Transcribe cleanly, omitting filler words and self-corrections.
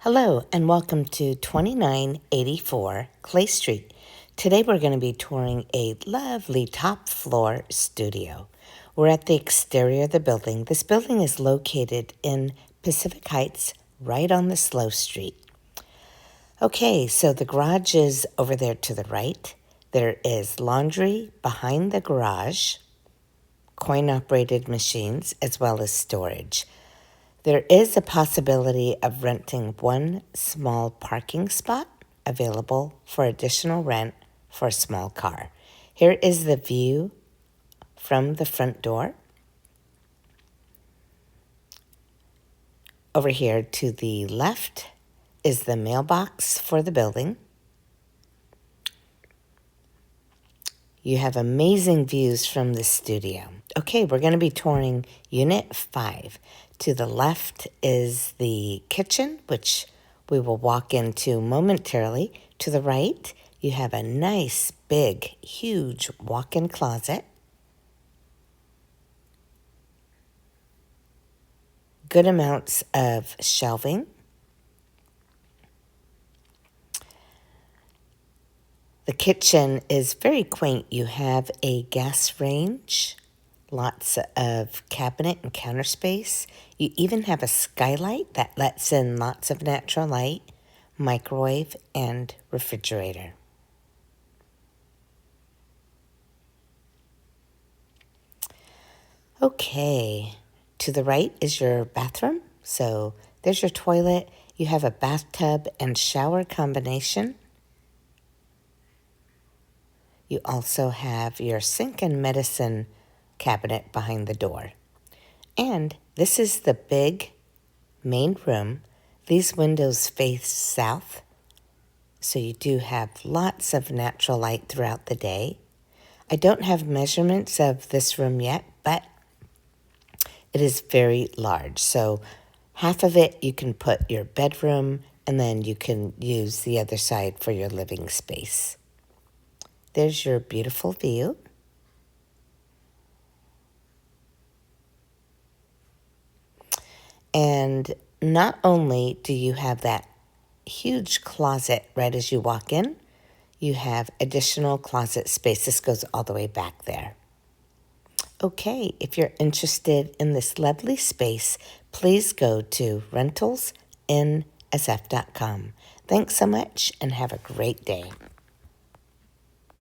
Hello and welcome to 2984 Clay Street. Today we're going to be touring a lovely top floor studio. We're at the exterior of the building. This building is located in Pacific Heights, right on the slow street. Okay, so the garage is over there to the right. There is laundry behind the garage, coin-operated machines, as well as storage. There is a possibility of renting one small parking spot available for additional rent for a small car. Here is the view from the front door. Over here to the left is the mailbox for the building. You have amazing views from the studio. Okay, we're going to be touring Unit 5. To the left is the kitchen, which we will walk into momentarily. To the right, you have a nice, big, huge walk-in closet. Good amounts of shelving. The kitchen is very quaint. You have a gas range, lots of cabinet and counter space. You even have a skylight that lets in lots of natural light, microwave, and refrigerator. Okay, to the right is your bathroom. So there's your toilet. You have a bathtub and shower combination. You also have your sink and medicine cabinet behind the door. And this is the big main room. These windows face south, so you do have lots of natural light throughout the day. I don't have measurements of this room yet, but it is very large. So half of it you can put your bedroom, and then you can use the other side for your living space. There's your beautiful view. And not only do you have that huge closet right as you walk in, you have additional closet space. This goes all the way back there. Okay, if you're interested in this lovely space, please go to rentalsnsf.com. Thanks so much and have a great day.